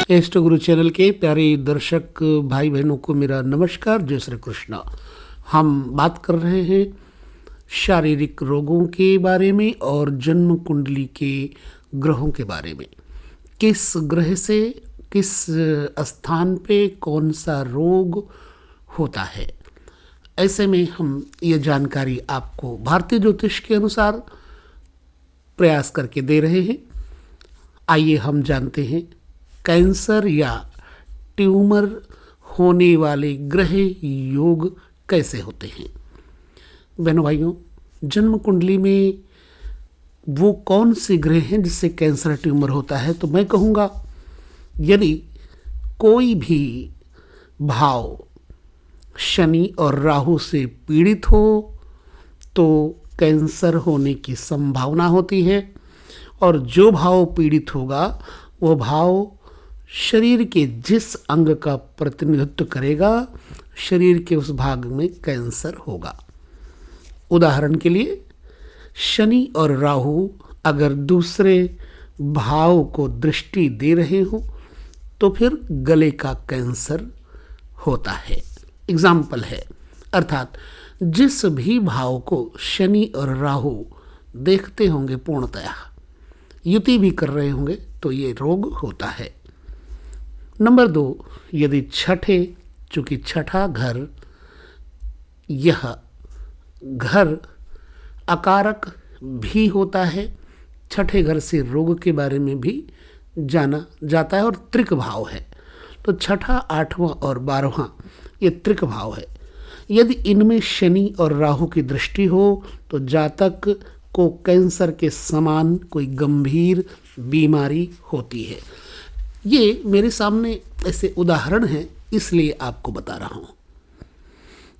Astro गुरु channel के प्यारे दर्शक भाई बहनों को मेरा नमस्कार, जय श्री कृष्ण। हम बात कर रहे हैं शारीरिक रोगों के बारे में और जन्म कुंडली के ग्रहों के बारे में। किस ग्रह से किस स्थान पे कौन सा रोग होता है, ऐसे में हम ये जानकारी आपको भारतीय ज्योतिष के अनुसार प्रयास करके दे रहे हैं। आइए हम जानते हैं कैंसर या ट्यूमर होने वाले ग्रह योग कैसे होते हैं। बहनों भाइयों, जन्म कुंडली में वो कौन से ग्रह हैं जिससे कैंसर ट्यूमर होता है, तो मैं कहूँगा यदि कोई भी भाव शनि और राहु से पीड़ित हो तो कैंसर होने की संभावना होती है, और जो भाव पीड़ित होगा वो भाव शरीर के जिस अंग का प्रतिनिधित्व करेगा, शरीर के उस भाग में कैंसर होगा। उदाहरण के लिए शनि और राहु अगर दूसरे भाव को दृष्टि दे रहे हो तो फिर गले का कैंसर होता है। एग्जाम्पल है, अर्थात जिस भी भाव को शनि और राहु देखते होंगे, पूर्णतया युति भी कर रहे होंगे, तो ये रोग होता है। नंबर 2, यदि चूँकि छठा घर, यह घर अकारक भी होता है। छठे घर से रोग के बारे में भी जाना जाता है और त्रिक भाव है, तो छठा, आठवां और 12वां ये त्रिक भाव है। यदि इनमें शनि और राहु की दृष्टि हो तो जातक को कैंसर के समान कोई गंभीर बीमारी होती है। ये मेरे सामने ऐसे उदाहरण हैं, इसलिए आपको बता रहा हूँ।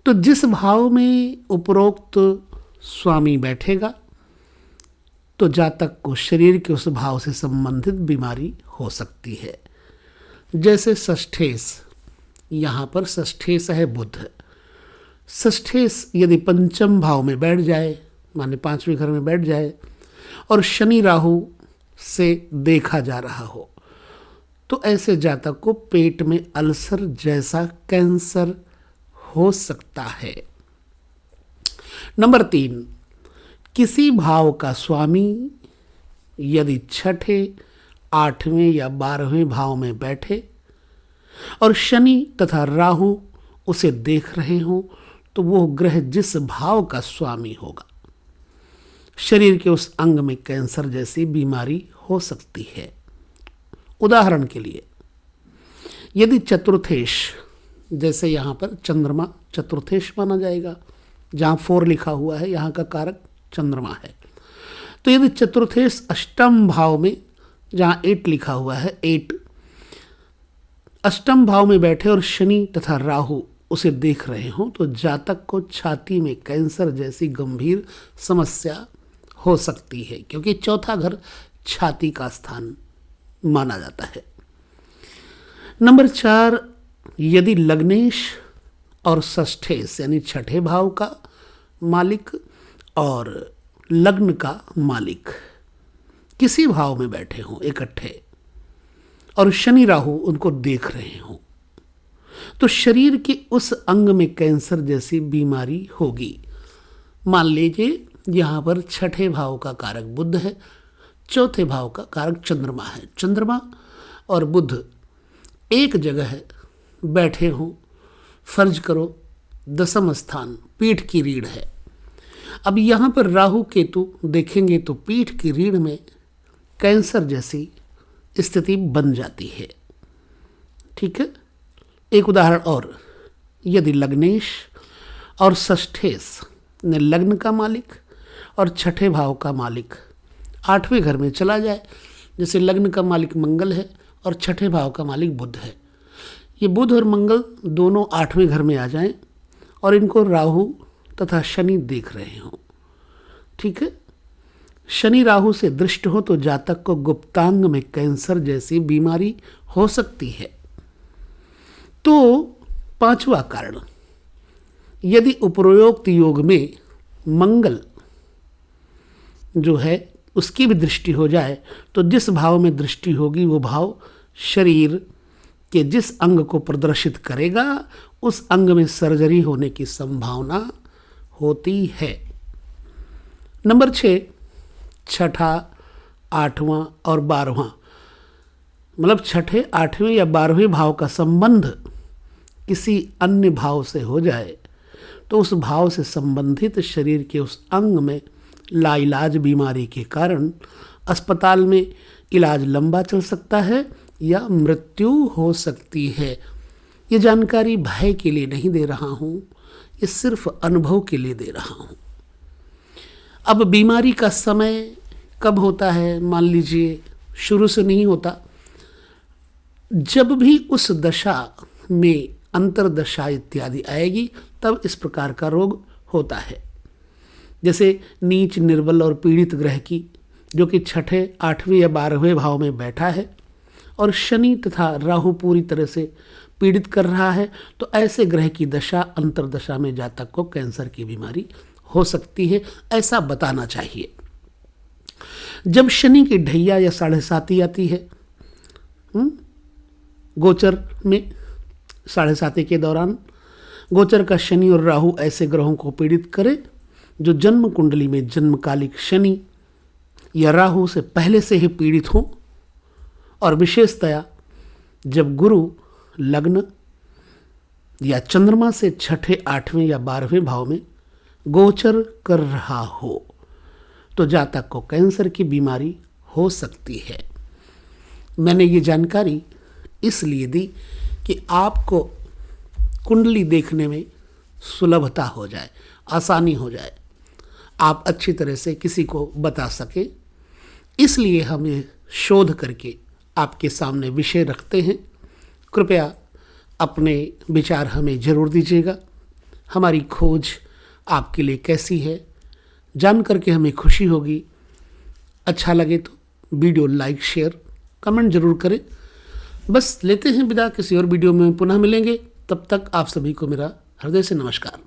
तो जिस भाव में उपरोक्त स्वामी बैठेगा तो जातक को शरीर के उस भाव से संबंधित बीमारी हो सकती है। जैसे षष्ठेश, यहाँ पर षष्ठेश है बुध। षष्ठेश यदि पंचम भाव में बैठ जाए, माने 5वें घर में बैठ जाए, और शनि राहु से देखा जा रहा हो, तो ऐसे जातक को पेट में अल्सर जैसा कैंसर हो सकता है। नंबर 3, किसी भाव का स्वामी यदि छठे, 8वें या 12वें भाव में बैठे और शनि तथा राहु उसे देख रहे हों, तो वो ग्रह जिस भाव का स्वामी होगा, शरीर के उस अंग में कैंसर जैसी बीमारी हो सकती है। उदाहरण के लिए यदि चतुर्थेश, जैसे यहाँ पर चंद्रमा चतुर्थेश माना जाएगा, जहाँ 4 लिखा हुआ है, यहाँ का कारक चंद्रमा है, तो यदि चतुर्थेश अष्टम भाव में, जहाँ 8 लिखा हुआ है, 8 अष्टम भाव में बैठे और शनि तथा राहु उसे देख रहे हों, तो जातक को छाती में कैंसर जैसी गंभीर समस्या हो सकती है, क्योंकि चौथा घर छाती का स्थान माना जाता है। नंबर 4, यदि लग्नेश और षष्ठेश यानी छठे भाव का मालिक और लग्न का मालिक किसी भाव में बैठे हों इकट्ठे और शनि राहु उनको देख रहे हों, तो शरीर के उस अंग में कैंसर जैसी बीमारी होगी। मान लीजिए यहाँ पर छठे भाव का कारक बुध है, चौथे भाव का कारक चंद्रमा है। चंद्रमा और बुध एक जगह बैठे हों, फर्ज करो 10वां स्थान पीठ की रीढ़ है। अब यहाँ पर राहु केतु देखेंगे तो पीठ की रीढ़ में कैंसर जैसी स्थिति बन जाती है। ठीक है। एक उदाहरण और, यदि लग्नेश और षष्ठेश ने लग्न का मालिक और छठे भाव का मालिक 8वें घर में चला जाए, जैसे लग्न का मालिक मंगल है और छठे भाव का मालिक बुध है, ये बुध और मंगल दोनों 8वें घर में आ जाएं और इनको राहु तथा शनि देख रहे हों, ठीक है, शनि राहु से दृष्ट हो, तो जातक को गुप्तांग में कैंसर जैसी बीमारी हो सकती है। तो 5वां कारण, यदि उपरोक्त योग में मंगल जो है उसकी भी दृष्टि हो जाए, तो जिस भाव में दृष्टि होगी वो भाव शरीर कि जिस अंग को प्रदर्शित करेगा उस अंग में सर्जरी होने की संभावना होती है। नंबर 6, छठा, 8वां और 12वां, मतलब छठे, 8वें या 12वें भाव का संबंध किसी अन्य भाव से हो जाए तो उस भाव से संबंधित शरीर के उस अंग में लाइलाज बीमारी के कारण अस्पताल में इलाज लंबा चल सकता है या मृत्यु हो सकती है। ये जानकारी भय के लिए नहीं दे रहा हूँ, ये सिर्फ अनुभव के लिए दे रहा हूँ। अब बीमारी का समय कब होता है? मान लीजिए शुरू से नहीं होता, जब भी उस दशा में अंतर्दशा इत्यादि आएगी तब इस प्रकार का रोग होता है। जैसे नीच, निर्बल और पीड़ित ग्रह की, जो कि छठे, 8वें या 12वें भाव में बैठा है और शनि तथा राहु पूरी तरह से पीड़ित कर रहा है, तो ऐसे ग्रह की दशा, अंतर्दशा में जातक को कैंसर की बीमारी हो सकती है, ऐसा बताना चाहिए। जब शनि की ढैया या 7.5 आती है गोचर में, 7.5 के दौरान गोचर का शनि और राहु ऐसे ग्रहों को पीड़ित करे जो जन्म कुंडली में जन्मकालिक शनि या राहु से पहले से ही पीड़ित हों, और विशेषतया जब गुरु लग्न या चंद्रमा से छठे, 8वें या 12वें भाव में गोचर कर रहा हो तो जातक को कैंसर की बीमारी हो सकती है। मैंने ये जानकारी इसलिए दी कि आपको कुंडली देखने में सुलभता हो जाए, आसानी हो जाए, आप अच्छी तरह से किसी को बता सकें। इसलिए हम ये शोध करके आपके सामने विषय रखते हैं। कृपया अपने विचार हमें ज़रूर दीजिएगा। हमारी खोज आपके लिए कैसी है जान करके हमें खुशी होगी। अच्छा लगे तो वीडियो लाइक, शेयर, कमेंट जरूर करें। बस लेते हैं विदा, किसी और वीडियो में पुनः मिलेंगे। तब तक आप सभी को मेरा हृदय से नमस्कार।